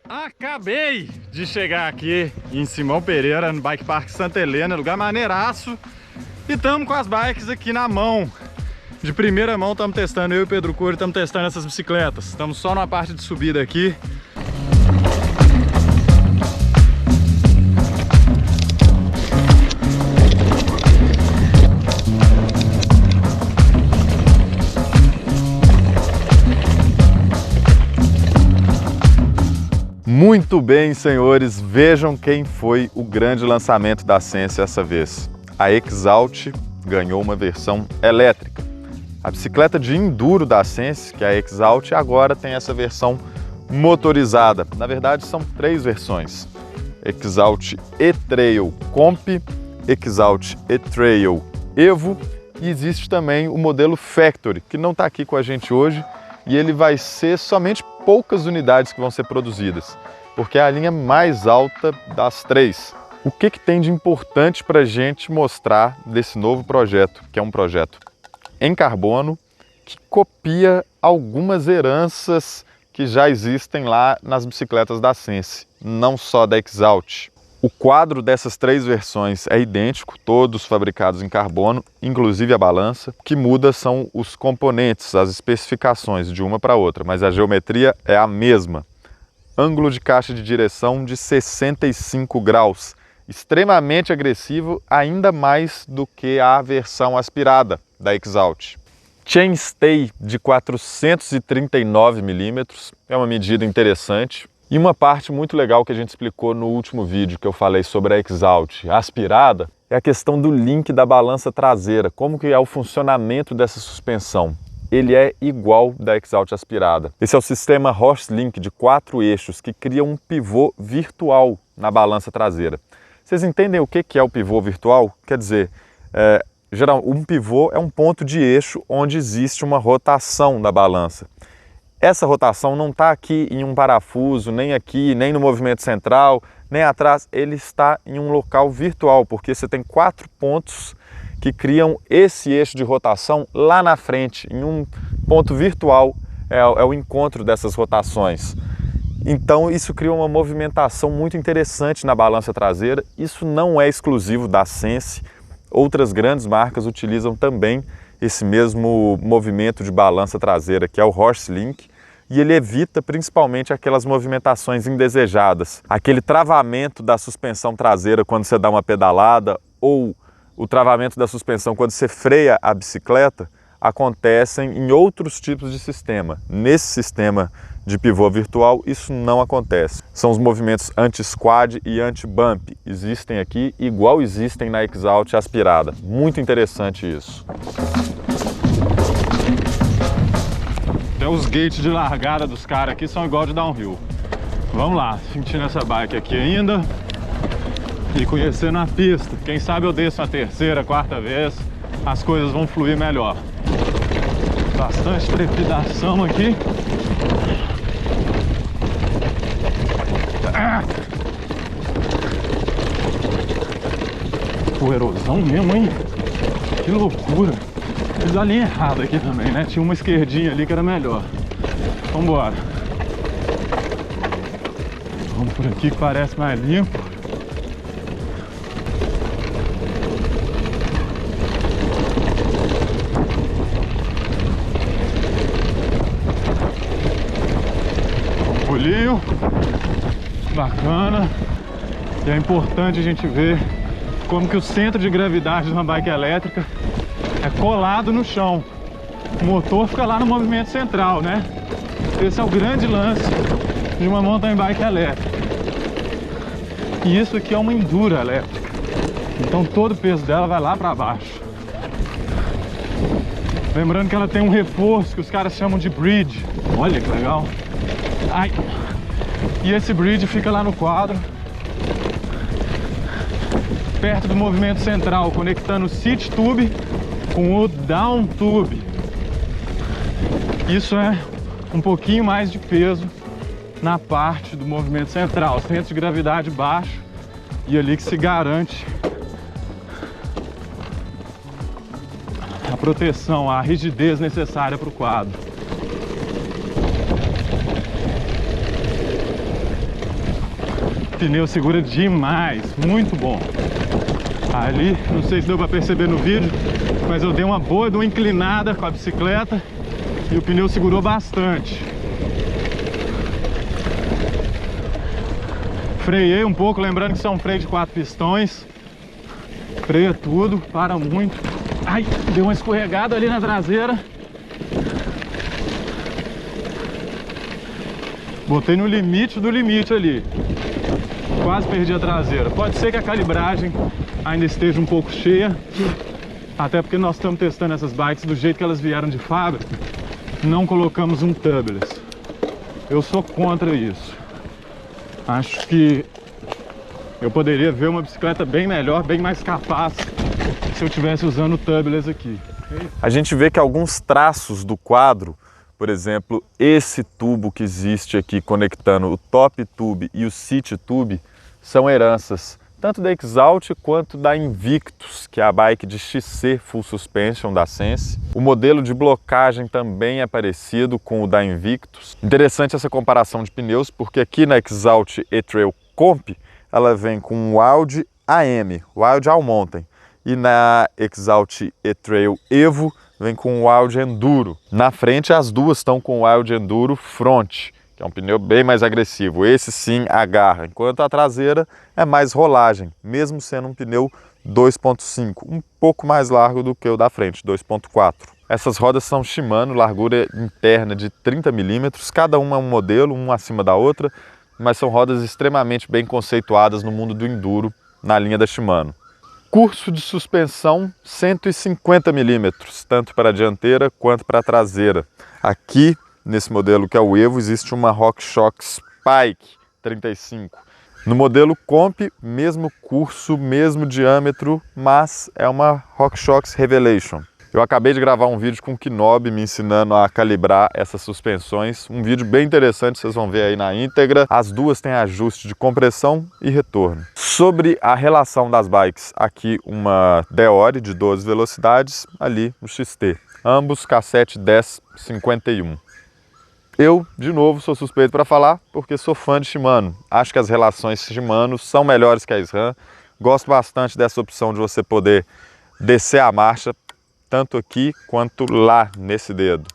Acabei de chegar aqui em Simão Pereira, no Bike Park Santa Helena, lugar maneiraço. E estamos com as bikes aqui na mão. De primeira mão estamos testando, eu e o Pedro Cury estamos testando essas bicicletas. Estamos só na parte de subida aqui. Muito bem, senhores, vejam quem foi o grande lançamento da Sense essa vez. A Exalt ganhou uma versão elétrica. A bicicleta de enduro da Sense, que é a Exalt, agora tem essa versão motorizada. Na verdade, são 3 versões. Exalt E-Trail Comp, Exalt E-Trail Evo e existe também o modelo Factory, que não está aqui com a gente hoje, e ele vai ser somente poucas unidades que vão ser produzidas, porque é a linha mais alta das 3. O que tem de importante para a gente mostrar desse novo projeto, que é um projeto em carbono, que copia algumas heranças que já existem lá nas bicicletas da Sense, não só da Exalt. O quadro dessas 3 versões é idêntico, todos fabricados em carbono, inclusive a balança. O que muda são os componentes, as especificações de uma para outra, mas a geometria é a mesma. Ângulo de caixa de direção de 65 graus, extremamente agressivo, ainda mais do que a versão aspirada da Exalt. Chainstay de 439 mm, é uma medida interessante. E uma parte muito legal que a gente explicou no último vídeo que eu falei sobre a Exalt aspirada é a questão do link da balança traseira, como que é o funcionamento dessa suspensão. Ele é igual da Exalt aspirada. Esse é o sistema Horselink de 4 eixos que cria um pivô virtual na balança traseira. Vocês entendem o que é o pivô virtual? Quer dizer, um pivô é um ponto de eixo onde existe uma rotação da balança. Essa rotação não está aqui em um parafuso, nem aqui, nem no movimento central, nem atrás. Ele está em um local virtual, porque você tem 4 pontos que criam esse eixo de rotação lá na frente, em um ponto virtual, é o encontro dessas rotações. Então isso cria uma movimentação muito interessante na balança traseira. Isso não é exclusivo da Sense, outras grandes marcas utilizam também esse mesmo movimento de balança traseira, que é o Horselink, e ele evita principalmente aquelas movimentações indesejadas, aquele travamento da suspensão traseira quando você dá uma pedalada ou o travamento da suspensão quando você freia a bicicleta, acontecem em outros tipos de sistema. Nesse sistema de pivô virtual, isso não acontece. São os movimentos anti-squad e anti-bump. Existem aqui igual existem na Exalt aspirada. Muito interessante isso. Até os gates de largada dos caras aqui são igual de downhill. Vamos lá, sentindo essa bike aqui ainda e conhecendo a pista. Quem sabe eu desço a 3ª, 4ª vez, as coisas vão fluir melhor. Bastante trepidação aqui. Poeirosão mesmo, hein? Que loucura! Fiz a linha errada aqui também, né? Tinha uma esquerdinha ali que era melhor. Vambora. Vamos por aqui que parece mais limpo. Um pulinho. Bacana. E é importante a gente ver como que o centro de gravidade de uma bike elétrica é colado no chão. O motor fica lá no movimento central, né? Esse é o grande lance de uma mountain bike elétrica. E isso aqui é uma enduro elétrica. Então todo o peso dela vai lá para baixo. Lembrando que ela tem um reforço que os caras chamam de bridge. Olha que legal. Ai. E esse bridge fica lá no quadro, perto do movimento central, conectando o sit tube com o down tube. Isso é um pouquinho mais de peso na parte do movimento central, centro de gravidade baixo, e ali que se garante a proteção, a rigidez necessária para o quadro. pneu segura demais, muito bom. Ali, não sei se deu para perceber no vídeo, mas eu dei uma boa de uma inclinada com a bicicleta e o pneu segurou bastante. Freiei um pouco, lembrando que isso é um freio de 4 pistões. Freia tudo, para muito. Ai, deu uma escorregada ali na traseira. Botei no limite do limite ali. Quase perdi a traseira. Pode ser que a calibragem ainda esteja um pouco cheia. Até porque nós estamos testando essas bikes do jeito que elas vieram de fábrica. Não colocamos um tubeless. Eu sou contra isso. Acho que eu poderia ver uma bicicleta bem melhor, bem mais capaz se eu estivesse usando o tubeless aqui. A gente vê que alguns traços do quadro, por exemplo, esse tubo que existe aqui conectando o top tube e o city tube, são heranças tanto da Exalt quanto da Invictus, que é a bike de XC Full Suspension da Sense. O modelo de blocagem também é parecido com o da Invictus. Interessante essa comparação de pneus, porque aqui na Exalt E-Trail Comp, ela vem com o Wild AM, Wild All Mountain, e na Exalt E-Trail Evo vem com o Wild Enduro. Na frente as duas estão com o Wild Enduro Front, que é um pneu bem mais agressivo. Esse sim agarra, enquanto a traseira é mais rolagem, mesmo sendo um pneu 2.5, um pouco mais largo do que o da frente, 2.4. Essas rodas são Shimano, largura interna de 30 mm, cada uma é um modelo, uma acima da outra, mas são rodas extremamente bem conceituadas no mundo do enduro, na linha da Shimano. Curso de suspensão 150 mm, tanto para a dianteira quanto para a traseira. Aqui, nesse modelo que é o Evo, existe uma RockShox Spike 35. No modelo Comp, mesmo curso, mesmo diâmetro, mas é uma RockShox Revelation. Eu acabei de gravar um vídeo com o Kinobi me ensinando a calibrar essas suspensões. Um vídeo bem interessante, vocês vão ver aí na íntegra. As duas têm ajuste de compressão e retorno. Sobre a relação das bikes, aqui uma Deore de 12 velocidades, ali um XT. Ambos cassete 1051. Eu, de novo, sou suspeito para falar porque sou fã de Shimano. Acho que as relações Shimano são melhores que a SRAM. Gosto bastante dessa opção de você poder descer a marcha, tanto aqui quanto lá nesse dedo.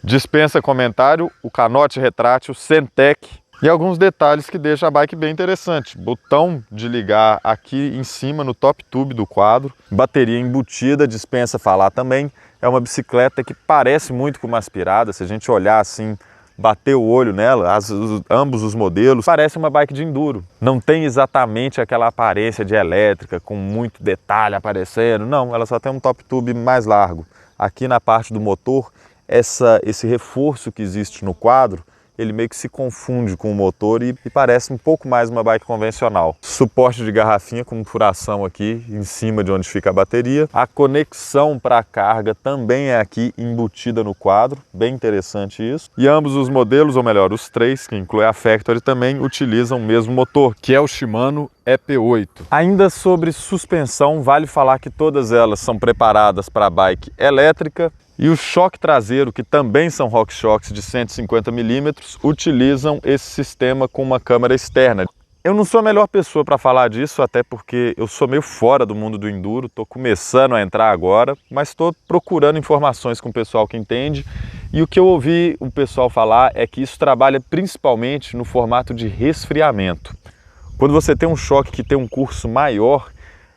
Dispensa comentário, o canote retrátil Centec e alguns detalhes que deixam a bike bem interessante. Botão de ligar aqui em cima no top tube do quadro, bateria embutida, dispensa falar também. É uma bicicleta que parece muito com uma aspirada, se a gente olhar assim, bater o olho nela, ambos os modelos, parece uma bike de enduro. Não tem exatamente aquela aparência de elétrica, com muito detalhe aparecendo, não, ela só tem um top tube mais largo. Aqui na parte do motor, esse reforço que existe no quadro, ele meio que se confunde com o motor e parece um pouco mais uma bike convencional. Suporte de garrafinha com furação aqui em cima de onde fica a bateria. A conexão para a carga também é aqui embutida no quadro, bem interessante isso. E ambos os modelos, ou melhor, os três, que inclui a Factory, também utilizam o mesmo motor, que é o Shimano EP8. Ainda sobre suspensão, vale falar que todas elas são preparadas para a bike elétrica. E o choque traseiro, que também são RockShox de 150 mm, utilizam esse sistema com uma câmara externa. Eu não sou a melhor pessoa para falar disso, até porque eu sou meio fora do mundo do enduro, estou começando a entrar agora, mas estou procurando informações com o pessoal que entende. E o que eu ouvi o pessoal falar é que isso trabalha principalmente no formato de resfriamento. Quando você tem um choque que tem um curso maior,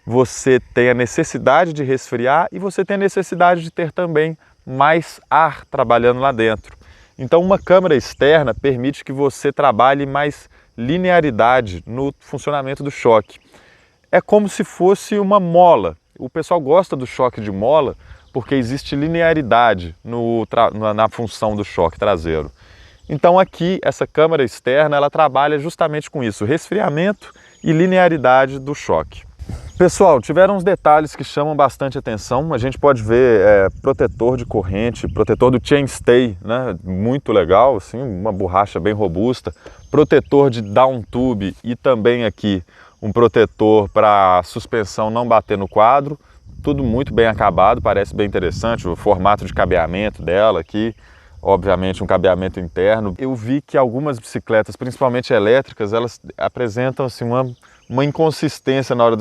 você tem a necessidade de resfriar e você tem a necessidade de ter também mais ar trabalhando lá dentro. Então uma câmara externa permite que você trabalhe mais linearidade no funcionamento do choque. É como se fosse uma mola. O pessoal gosta do choque de mola porque existe linearidade na função do choque traseiro. Então aqui essa câmara externa ela trabalha justamente com isso, resfriamento e linearidade do choque. Pessoal, tiveram uns detalhes que chamam bastante atenção. A gente pode ver protetor de corrente, protetor do chainstay, né? Muito legal, assim, uma borracha bem robusta. Protetor de down tube e também aqui um protetor para a suspensão não bater no quadro. Tudo muito bem acabado, parece bem interessante. O formato de cabeamento dela aqui, obviamente um cabeamento interno. Eu vi que algumas bicicletas, principalmente elétricas, elas apresentam assim, uma inconsistência na hora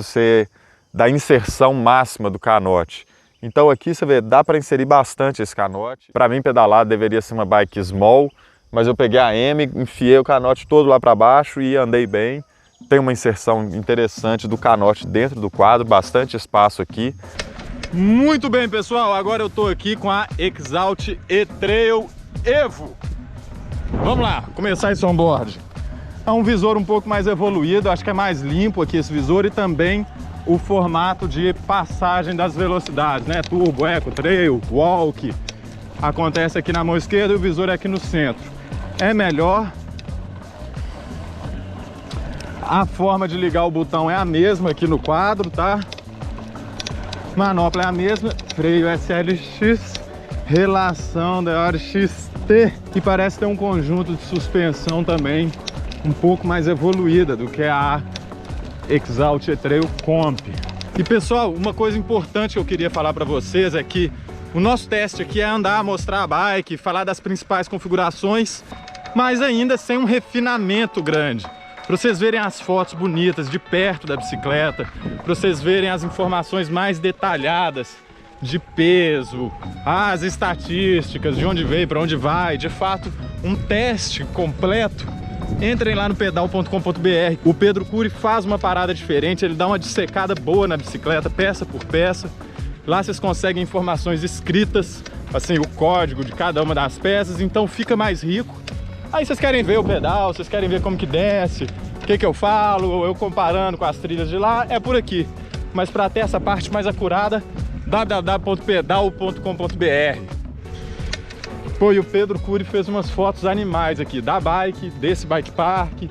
da inserção máxima do canote. Então aqui você vê, dá para inserir bastante esse canote. Para mim pedalar deveria ser uma bike small, mas eu peguei a M, enfiei o canote todo lá para baixo e andei bem. Tem uma inserção interessante do canote dentro do quadro, bastante espaço aqui. Muito bem, pessoal, agora eu tô aqui com a Exalt E-Trail Evo. Vamos lá, começar esse onboard. É um visor um pouco mais evoluído, acho que é mais limpo aqui esse visor, e também o formato de passagem das velocidades, né? Turbo, Eco, Trail, Walk. Acontece aqui na mão esquerda e o visor é aqui no centro. É melhor. A forma de ligar o botão é a mesma aqui no quadro, tá? Manopla é a mesma, freio SLX, relação DOR-XT, e parece ter um conjunto de suspensão também um pouco mais evoluída do que a Exalt E-Trail Comp. E pessoal, uma coisa importante que eu queria falar para vocês é que o nosso teste aqui é andar, mostrar a bike, falar das principais configurações, mas ainda sem um refinamento grande. Para vocês verem as fotos bonitas de perto da bicicleta, para vocês verem as informações mais detalhadas de peso, as estatísticas, de onde veio, para onde vai, de fato, um teste completo. Entrem lá no pedal.com.br. O Pedro Cury faz uma parada diferente, ele dá uma dissecada boa na bicicleta, peça por peça. Lá vocês conseguem informações escritas, assim, o código de cada uma das peças, então fica mais rico. Aí vocês querem ver o pedal, vocês querem ver como que desce, o que eu falo, eu comparando com as trilhas de lá, é por aqui. Mas para ter essa parte mais acurada, www.pedal.com.br. Pô, e o Pedro Cury fez umas fotos animais aqui, da bike, desse bike park.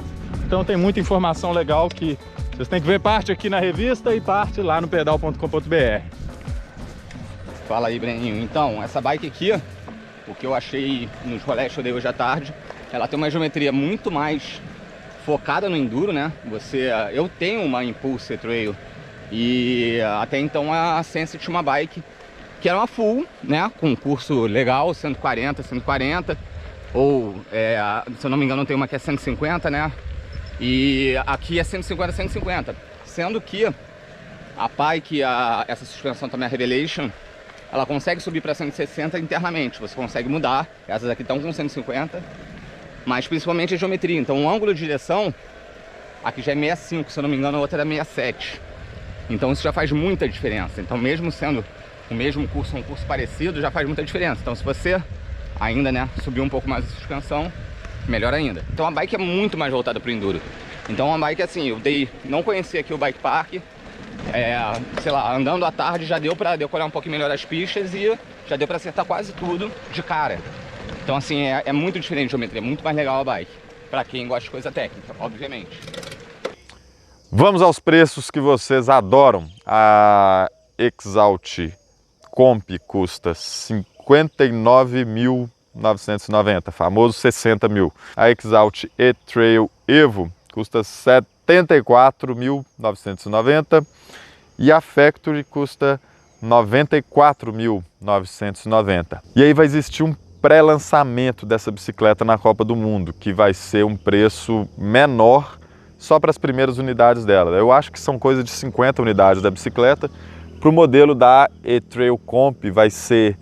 Então tem muita informação legal que vocês têm que ver parte aqui na revista e parte lá no pedal.com.br. Fala aí, Breninho. Então, essa bike aqui, o que eu achei nos rolés que eu dei hoje à tarde, ela tem uma geometria muito mais focada no enduro, né? Eu tenho uma Impulse Trail e até então a Sense tinha uma bike que era uma full, né? Com um curso legal, 140, 140, ou se eu não me engano tem uma que é 150, né? E aqui é 150, 150, sendo que a bike, essa suspensão também, a Revelation, ela consegue subir para 160 internamente, você consegue mudar. Essas aqui estão com 150, mas principalmente a geometria. Então o ângulo de direção, aqui já é 65, se eu não me engano a outra era 67. Então isso já faz muita diferença. Então mesmo sendo o mesmo curso, um curso parecido, já faz muita diferença. Então se você ainda, né, subir um pouco mais a suspensão, melhor ainda. Então a bike é muito mais voltada para o enduro. Então a bike, assim, não conhecia aqui o bike park. Sei lá, andando à tarde já deu pra decorar um pouquinho melhor as pistas e já deu pra acertar quase tudo de cara. Então assim, é muito diferente de geometria, muito mais legal a bike, pra quem gosta de coisa técnica, obviamente. Vamos aos preços que vocês adoram. A Exalt Comp custa 59.990, famoso 60 mil. A Exalt E-Trail Evo custa 74.990 e a Factory custa 94.990. E aí vai existir um pré-lançamento dessa bicicleta na Copa do Mundo, que vai ser um preço menor só para as primeiras unidades dela. Eu acho que são coisa de 50 unidades da bicicleta. Para o modelo da E-Trail Comp vai ser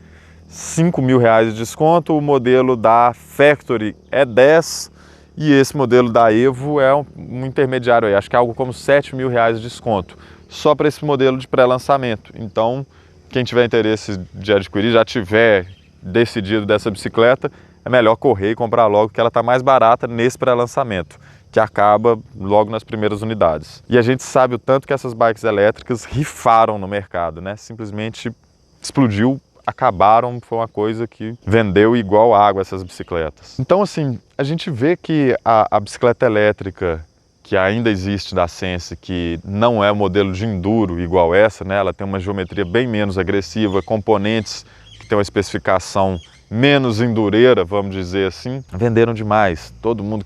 R$5.000 de desconto, o modelo da Factory é 10 e esse modelo da Evo é um intermediário aí, acho que é algo como R$7.000 de desconto, só para esse modelo de pré-lançamento. Então, quem tiver interesse de adquirir, já tiver decidido dessa bicicleta, é melhor correr e comprar logo, que ela está mais barata nesse pré-lançamento, que acaba logo nas primeiras unidades. E a gente sabe o tanto que essas bikes elétricas rifaram no mercado, né? Simplesmente explodiu, acabaram, foi uma coisa que vendeu igual água essas bicicletas. Então assim, a gente vê que a bicicleta elétrica que ainda existe da Sense, que não é o modelo de enduro igual essa, né? Ela tem uma geometria bem menos agressiva, componentes que tem uma especificação menos endureira, vamos dizer assim, venderam demais. Todo mundo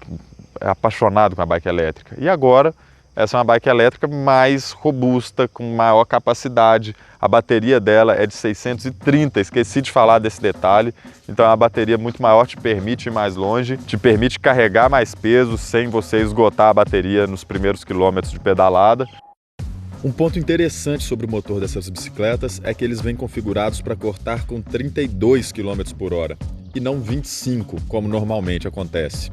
é apaixonado com a bike elétrica. E agora essa é uma bike elétrica mais robusta, com maior capacidade. A bateria dela é de 630, esqueci de falar desse detalhe. Então é uma bateria muito maior, te permite ir mais longe, te permite carregar mais peso sem você esgotar a bateria nos primeiros quilômetros de pedalada. Um ponto interessante sobre o motor dessas bicicletas é que eles vêm configurados para cortar com 32 km por hora e não 25, como normalmente acontece.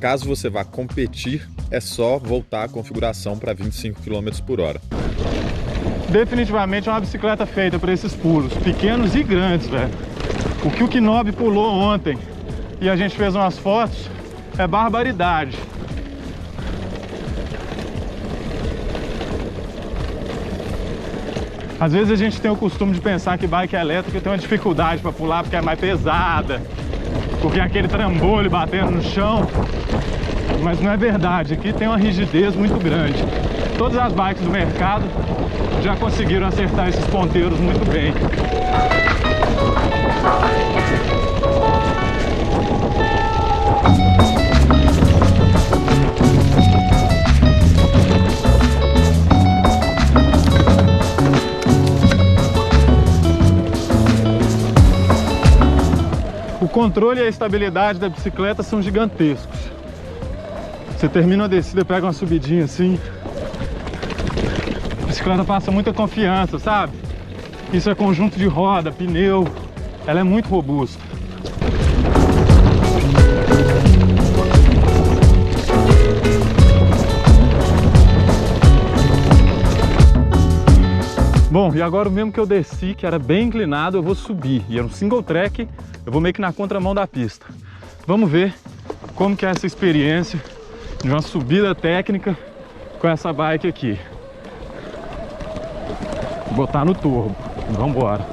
Caso você vá competir, é só voltar a configuração para 25 km por hora. Definitivamente é uma bicicleta feita para esses pulos, pequenos e grandes, velho. O que o Knob pulou ontem e a gente fez umas fotos é barbaridade. Às vezes a gente tem o costume de pensar que bike elétrica tem uma dificuldade para pular porque é mais pesada, porque é aquele trambolho batendo no chão, mas não é verdade. Aqui tem uma rigidez muito grande. Todas as bikes do mercado já conseguiram acertar esses ponteiros muito bem. O controle e a estabilidade da bicicleta são gigantescos. Você termina a descida, pega uma subidinha assim, a bicicleta passa muita confiança, sabe? Isso é conjunto de roda, pneu, ela é muito robusta. Bom, e agora o mesmo que eu desci, que era bem inclinado, eu vou subir. E era um single track, eu vou meio que na contramão da pista. Vamos ver como que é essa experiência de uma subida técnica com essa bike aqui. Vou botar no turbo. Vamos embora.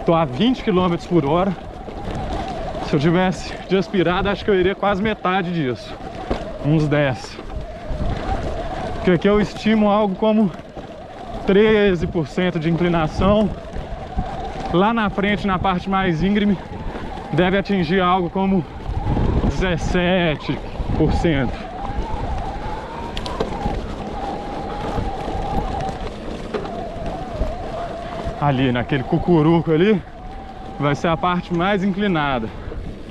Tô a 20 km por hora. Se eu tivesse de aspirada, acho que eu iria quase metade disso. Uns 10. Porque aqui eu estimo algo como 13% de inclinação. Lá na frente, na parte mais íngreme, deve atingir algo como 17%. Ali, naquele cucuruco ali, vai ser a parte mais inclinada.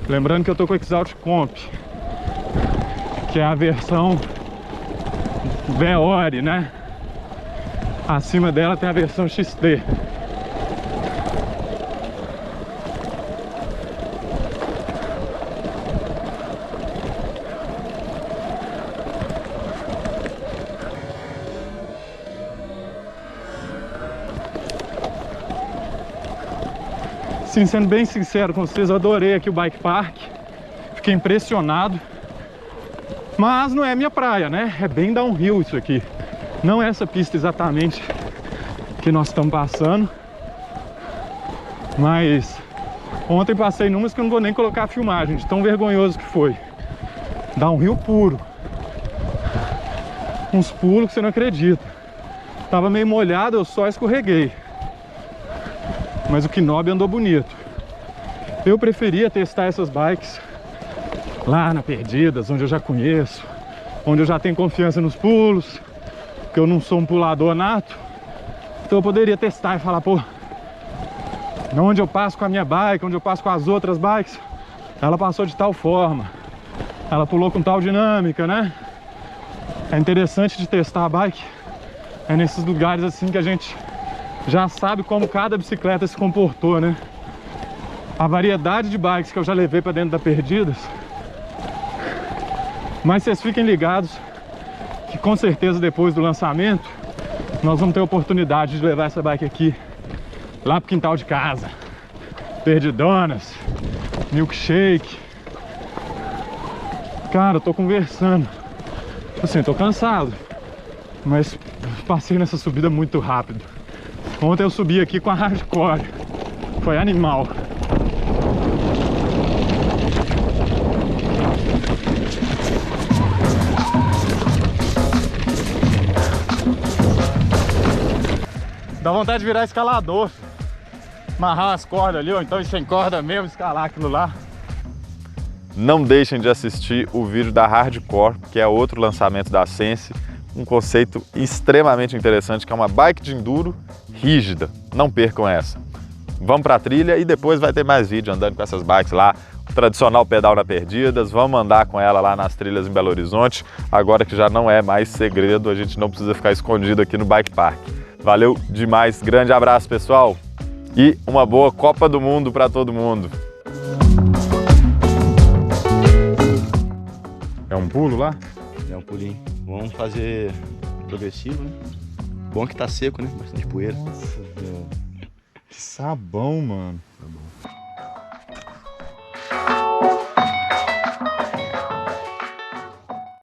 Lembrando que eu tô com o Exalt Comp, que é a versão Veore, né? Acima dela tem a versão XT. Sim, sendo bem sincero com vocês, eu adorei aqui o bike park. Fiquei impressionado. Mas não é minha praia, né? É bem downhill isso aqui. Não é essa pista exatamente que nós estamos passando. Mas ontem passei numas que eu não vou nem colocar a filmagem, de tão vergonhoso que foi. Downhill puro. Uns pulos que você não acredita. Tava meio molhado, eu só escorreguei. Mas o Knob andou bonito. Eu preferia testar essas bikes lá na Perdidas, onde eu já conheço, onde eu já tenho confiança nos pulos, porque eu não sou um pulador nato. Então eu poderia testar e falar, pô, onde eu passo com a minha bike, onde eu passo com as outras bikes, ela passou de tal forma, ela pulou com tal dinâmica, né? É interessante de testar a bike, é nesses lugares assim que a gente já sabe como cada bicicleta se comportou, né? A variedade de bikes que eu já levei para dentro da Perdidas. Mas vocês fiquem ligados que com certeza depois do lançamento nós vamos ter a oportunidade de levar essa bike aqui lá pro quintal de casa. Perdidonas, milkshake. Cara, eu tô conversando. Assim, tô cansado, mas passei nessa subida muito rápido. Ontem eu subi aqui com a hardcore. Foi animal. Dá vontade de virar escalador. Amarrar as cordas ali, ou então ir sem corda mesmo, escalar aquilo lá. Não deixem de assistir o vídeo da Hardcore, que é outro lançamento da Sense, um conceito extremamente interessante, que é uma bike de enduro rígida. Não percam essa. Vamos para a trilha e depois vai ter mais vídeo andando com essas bikes lá. O tradicional pedal na Perdidas, vamos andar com ela lá nas trilhas em Belo Horizonte, agora que já não é mais segredo, a gente não precisa ficar escondido aqui no Bike Park. Valeu demais, grande abraço pessoal e uma boa Copa do Mundo para todo mundo. É um pulo lá? É um pulinho. Vamos fazer progressivo, né? Bom que tá seco, né? Bastante poeira. Nossa, velho. Que sabão, mano.